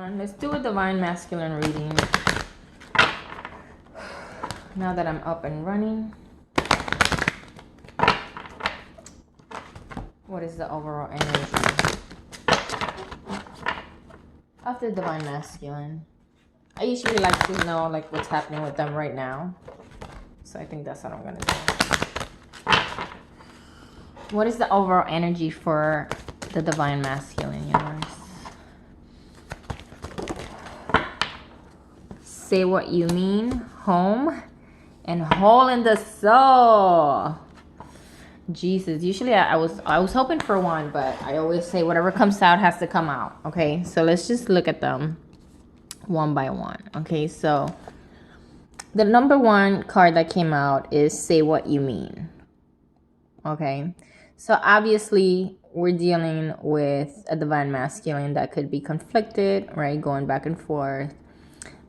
Let's do a divine masculine reading. Now that I'm up and running, what is the overall energy of the divine masculine? I usually like to know like what's happening with them right now, so I think that's what I'm gonna do. What is the overall energy for the divine masculine, universe? Say what you mean, home, and hole in the soul. Jesus, usually I was hoping for one, but I always say whatever comes out has to come out. Okay, so let's just look at them one by one. Okay, so the number one card that came out is say what you mean. Okay, so obviously we're dealing with a divine masculine that could be conflicted, right? Going back and forth,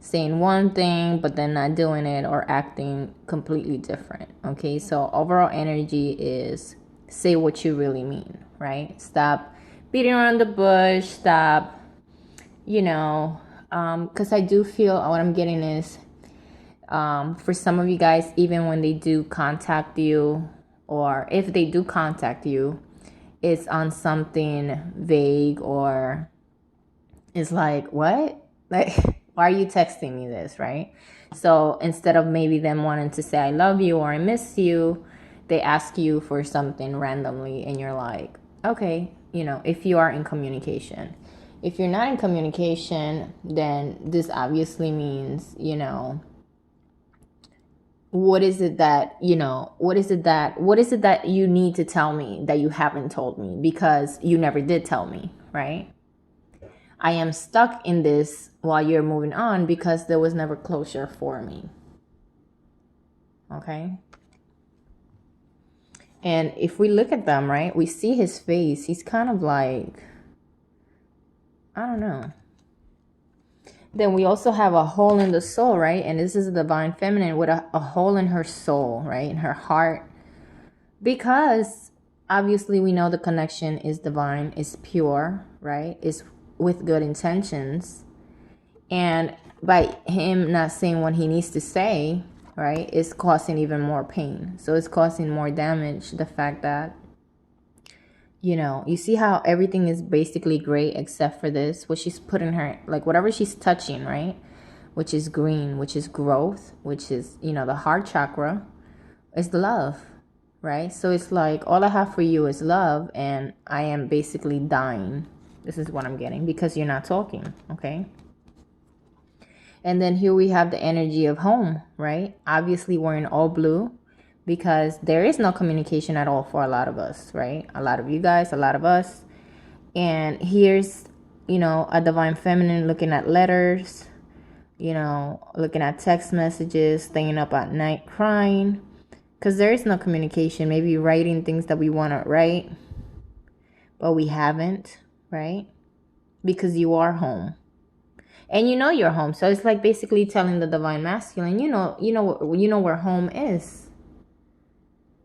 saying one thing but then not doing it, or acting completely different. Okay, so overall energy is say what you really mean, right? Stop beating around the bush. Stop, because I do feel what I'm getting is for some of you guys, even when they do contact you, or if they do contact you, it's on something vague, or it's like, what? Like, why are you texting me this, right? So instead of maybe them wanting to say I love you or I miss you, they ask you for something randomly, and you're like, okay, if you are in communication. If you're not in communication, then this obviously means, what is it that you need to tell me that you haven't told me, because you never did tell me, right? I am stuck in this while you're moving on because there was never closure for me. Okay? And if we look at them, right, we see his face. He's kind of like, I don't know. Then we also have a hole in the soul, right? And this is the divine feminine with a hole in her soul, right? In her heart. Because obviously we know the connection is divine, is pure, right? Is with good intentions. And by him not saying what he needs to say, right, it's causing even more pain. So it's causing more damage. The fact that, you see how everything is basically great except for this, what she's putting her, like whatever she's touching, right, which is green, which is growth, which is, the heart chakra, is love, right? So it's like, all I have for you is love, and I am basically dying. This is what I'm getting, because you're not talking, okay? And then here we have the energy of home, right? Obviously, we're in all blue because there is no communication at all for a lot of us, right? A lot of you guys, a lot of us. And here's, a divine feminine looking at letters, looking at text messages, staying up at night crying because there is no communication. Maybe writing things that we want to write, but we haven't, right? Because you are home. And you're home. So it's like basically telling the divine masculine, you know where home is.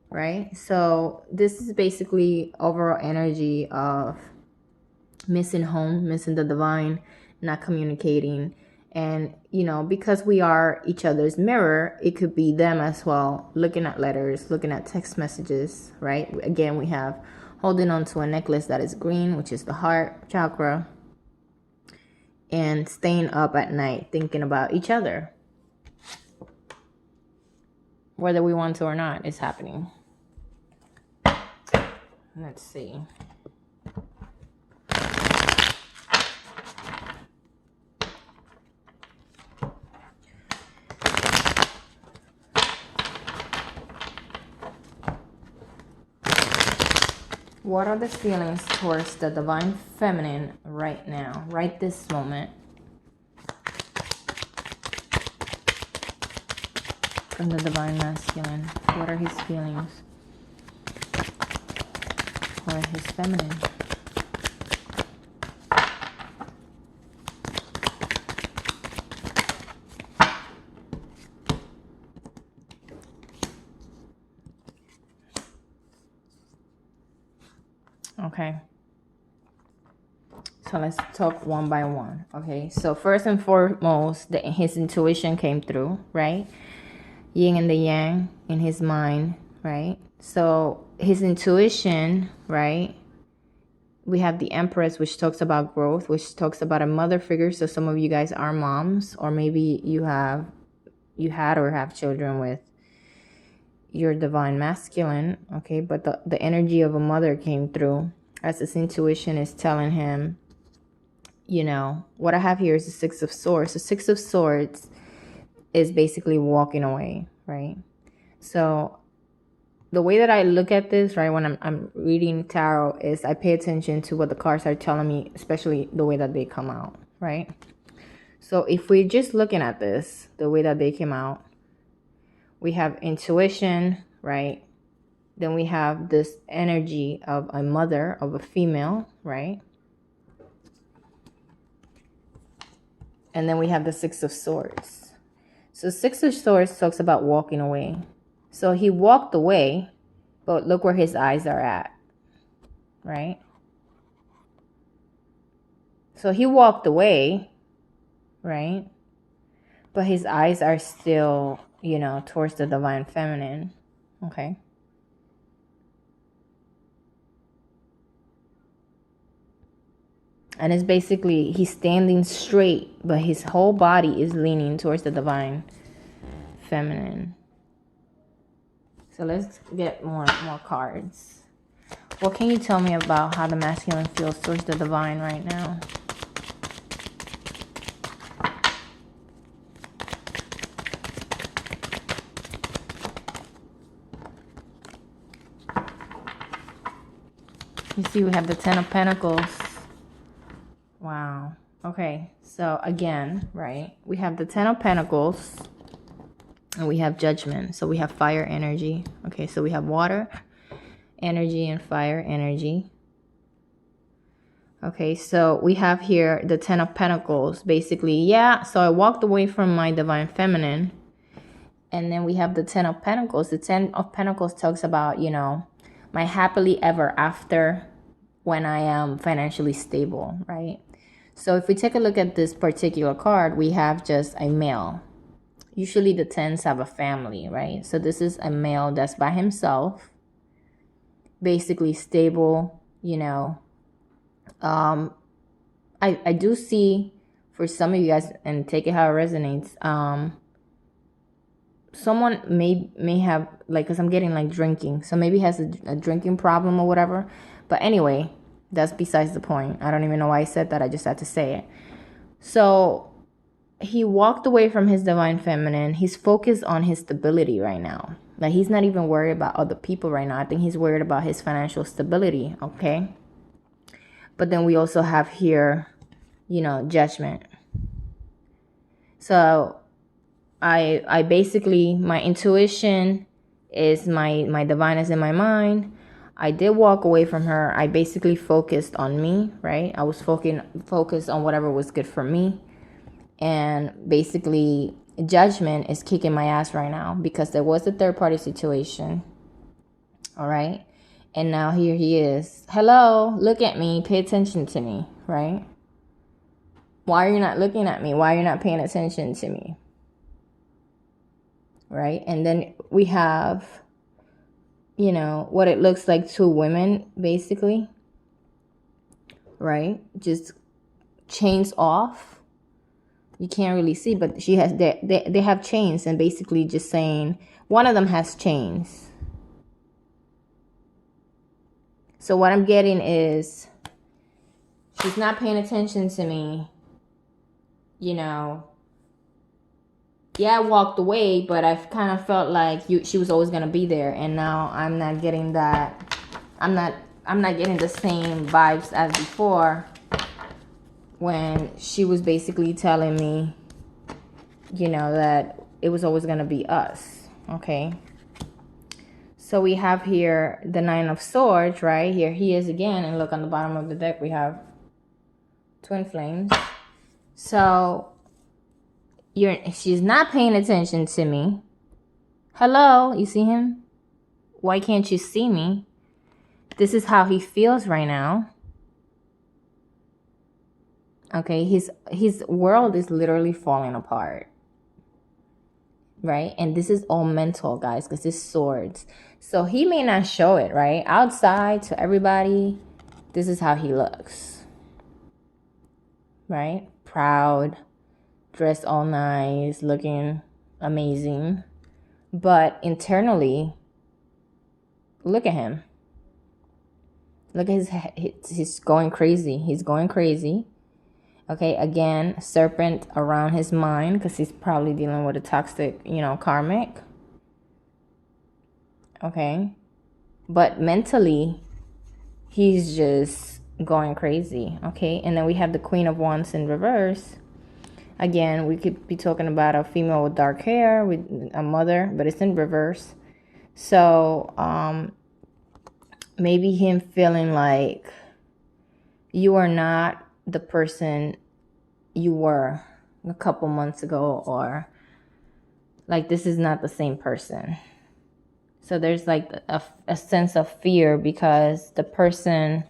Right? So this is basically overall energy of missing home, missing the divine, not communicating. And, because we are each other's mirror, it could be them as well, looking at letters, looking at text messages, right? Again, we have holding on to a necklace that is green, which is the heart chakra, and staying up at night thinking about each other. Whether we want to or not, it's happening. Let's see. What are the feelings towards the divine feminine right now, right this moment? From the divine masculine, what are his feelings for his feminine? Okay. So let's talk one by one. Okay, so first and foremost, his intuition came through, right? Yin and the yang in his mind, right? So his intuition, right? We have the Empress, which talks about growth, which talks about a mother figure. So some of you guys are moms, or maybe you had or have children with your divine masculine, okay? But the energy of a mother came through as his intuition is telling him, you know, what I have here is the Six of Swords. The Six of Swords is basically walking away, right? So the way that I look at this, right, when I'm reading tarot is I pay attention to what the cards are telling me, especially the way that they come out, right? So if we're just looking at this, the way that they came out, we have intuition, right? Then we have this energy of a mother, of a female, right? And then we have the Six of Swords. So Six of Swords talks about walking away. So he walked away, but look where his eyes are at, right? So he walked away, right? But his eyes are still, you know, towards the divine feminine, okay? And it's basically he's standing straight, but his whole body is leaning towards the divine feminine. So let's get more cards. What can you tell me about how the masculine feels towards the divine right now? You see we have the Ten of Pentacles. Wow. Okay. So again, right, we have the Ten of Pentacles and we have Judgment. So we have fire energy. Okay, so we have water energy and fire energy. Okay, so we have here the Ten of Pentacles. Basically, yeah, so I walked away from my divine feminine. And then we have the Ten of Pentacles. The Ten of Pentacles talks about, you know, my happily ever after when I am financially stable, right? So if we take a look at this particular card, we have just a male. Usually the tens have a family, right? So this is a male that's by himself, basically stable, you know. I do see for some of you guys, and take it how it resonates, someone may have, like, because I'm getting like drinking, so maybe has a drinking problem or whatever. But anyway, that's besides the point. I don't even know why I said that. I just had to say it. So he walked away from his divine feminine. He's focused on his stability right now. Like, he's not even worried about other people right now. I think he's worried about his financial stability, okay? But then we also have here, you know, Judgment. So I basically, my intuition is my divine is in my mind. I did walk away from her. I basically focused on me, right? I was focused on whatever was good for me. And basically, Judgment is kicking my ass right now because there was a third party situation. All right. And now here he is. Hello, look at me. Pay attention to me, right? Why are you not looking at me? Why are you not paying attention to me? Right? And then we have, you know, what it looks like two women, basically. Right? Just chains off. You can't really see, but she has, they have chains, and basically just saying, one of them has chains. So what I'm getting is, she's not paying attention to me. You know, yeah, I walked away, but I kind of felt like she was always gonna be there, and now I'm not getting that. I'm not getting the same vibes as before, when she was basically telling me, you know, that it was always gonna be us. Okay. So we have here the Nine of Swords, right? Here he is again, and look on the bottom of the deck, we have Twin Flames. So she's not paying attention to me. Hello, you see him? Why can't you see me? This is how he feels right now. Okay, his world is literally falling apart, right? And this is all mental, guys, because it's swords. So he may not show it, right? Outside to everybody, this is how he looks, right? Proud, dressed all nice, looking amazing. But internally, look at him. Look at his head. He's going crazy. He's going crazy. Okay, again, serpent around his mind because he's probably dealing with a toxic, karmic. Okay. But mentally, he's just going crazy. Okay. And then we have the Queen of Wands in reverse. Again, we could be talking about a female with dark hair, with a mother, but it's in reverse. So, maybe him feeling like you are not the person you were a couple months ago, or like this is not the same person. So there's like a sense of fear because the person,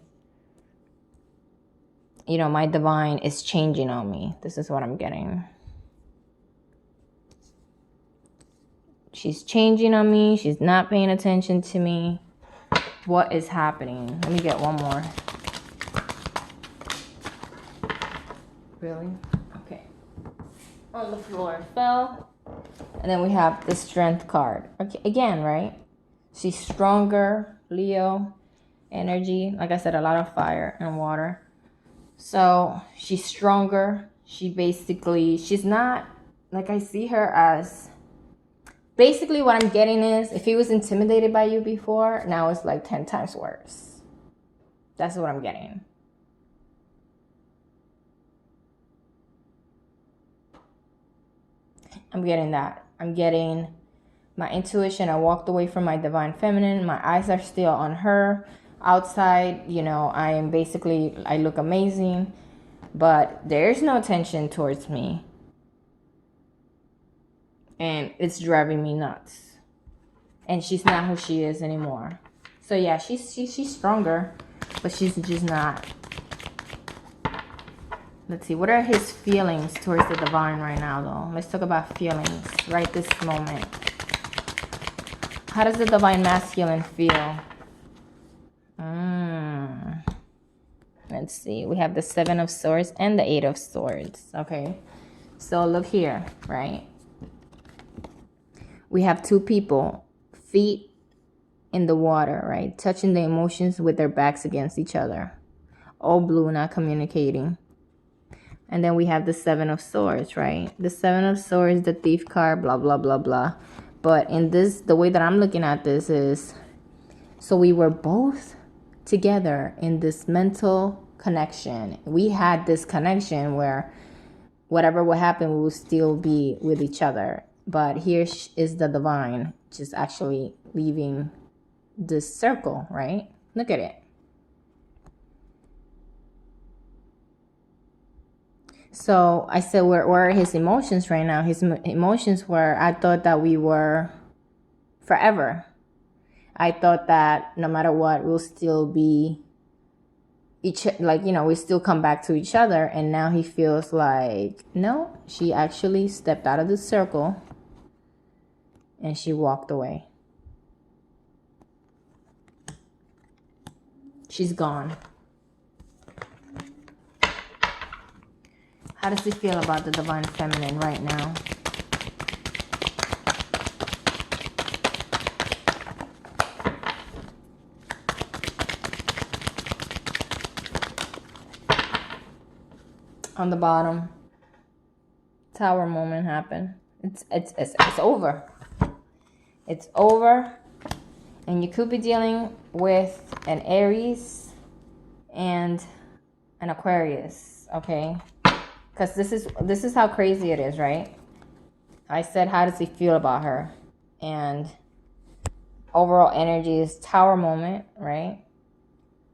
my divine is changing on me. This is what I'm getting. She's changing on me. She's not paying attention to me. What is happening? Let me get one more. Really? Okay. On the floor fell. And then we have the Strength card. Okay, again, right? She's stronger. Leo energy. Like I said, a lot of fire and water. So she's stronger. She's not, like, I see her as, basically what I'm getting is, if he was intimidated by you before, now it's like 10 times worse. That's what I'm getting. I'm getting that. I'm getting my intuition. I walked away from my divine feminine. My eyes are still on her. Outside, I look amazing, but there's no attention towards me. And it's driving me nuts. And she's not who she is anymore. So yeah, she's stronger, but she's just not. Let's see, what are his feelings towards the divine right now, though? Let's talk about feelings right this moment. How does the divine masculine feel? Let's see. We have the 7 of Swords and the 8 of Swords. Okay. So look here, right? We have two people, feet in the water, right? Touching the emotions with their backs against each other. All blue, not communicating. And then we have the 7 of Swords, right? The 7 of Swords, the Thief card, blah, blah, blah, blah. But in this, the way that I'm looking at this is, so we were both together in this mental connection. We had this connection where whatever would happen, we would still be with each other. But here is the divine just actually leaving this circle, right? Look at it. So I said, where are his emotions right now? His emotions were, I thought that we were forever. I thought that no matter what, we'll still be we still come back to each other. And now he feels like, no, she actually stepped out of the circle and she walked away. She's gone. How does he feel about the divine feminine right now? On the bottom, Tower moment happened. It's over. It's over. And you could be dealing with an Aries and an Aquarius, okay? Because this is how crazy it is, right? I said, how does he feel about her? And overall energy is Tower moment, right?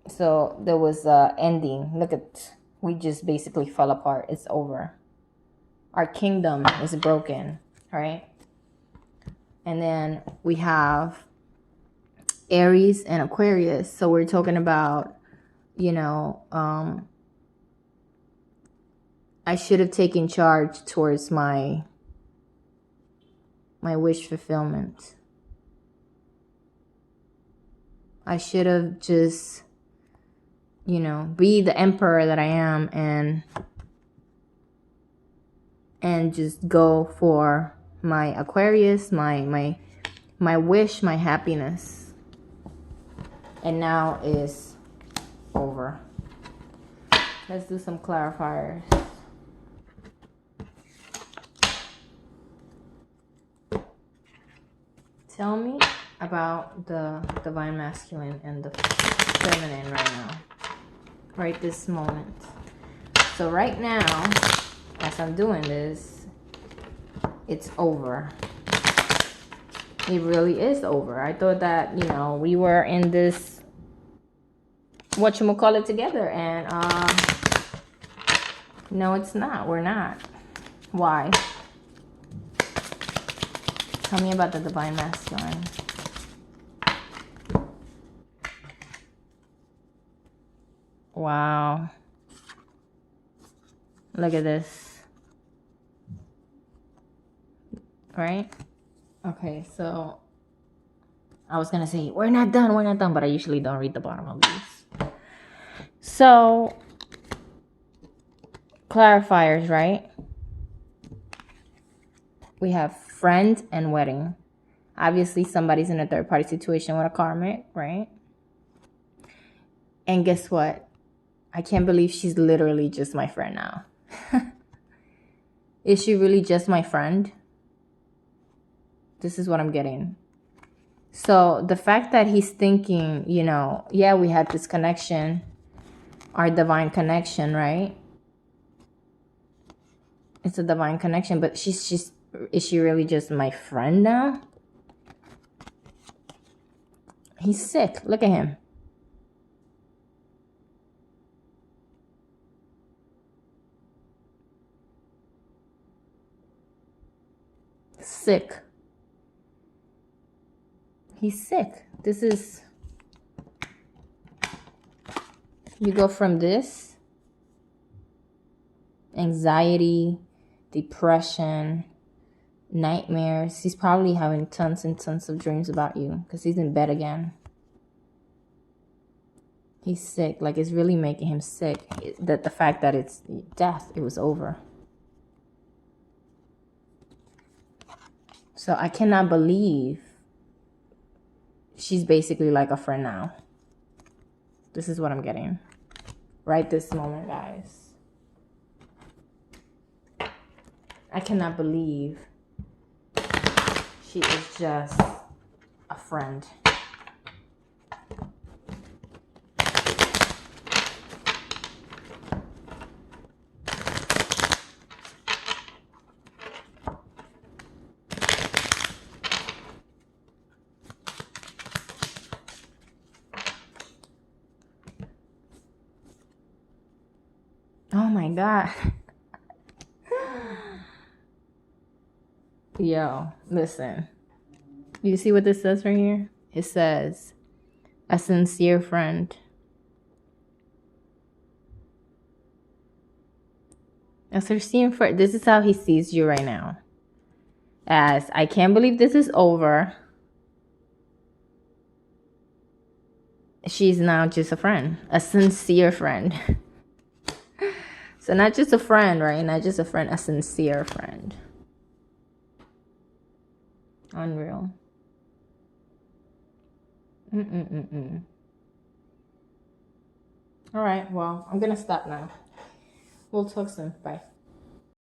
So there was a ending. Look at, we just basically fell apart. It's over. Our kingdom is broken, right? And then we have Aries and Aquarius. So we're talking about, I should have taken charge towards my wish fulfillment. I should have just, be the emperor that I am and just go for my Aquarius, my wish, my happiness. And now is over. Let's do some clarifiers. Tell me about the divine masculine and the feminine right now. Right this moment. So right now, as I'm doing this, it's over. It really is over. I thought that, we were in this whatchamacallit together, and no, it's not. We're not. Why? Tell me about the divine masculine. Wow. Look at this. Right? Okay, so I was gonna say we're not done, but I usually don't read the bottom of these. So clarifiers, right? We have friend and wedding. Obviously, somebody's in a third party situation with a karmic, right? And guess what? I can't believe she's literally just my friend now. Is she really just my friend? This is what I'm getting. So the fact that he's thinking, yeah, we had this connection, our divine connection, right? It's a divine connection, but is she really just my friend now? He's sick. Look at him. Sick. He's sick. This is, you go from this anxiety, depression, nightmares. He's probably having tons and tons of dreams about you because he's in bed again. He's sick. Like, it's really making him sick. That the fact that it's death, it was over. So I cannot believe she's basically like a friend now. This is what I'm getting right this moment, guys. I cannot believe she is just a friend. Oh my God. Yo, listen. You see what this says right here? It says, a sincere friend. A sincere friend. This is how he sees you right now. As, I can't believe this is over. She's now just a friend. A sincere friend. So not just a friend, right? Not just a friend, a sincere friend. Unreal. All right, well, I'm going to stop now. We'll talk soon. Bye.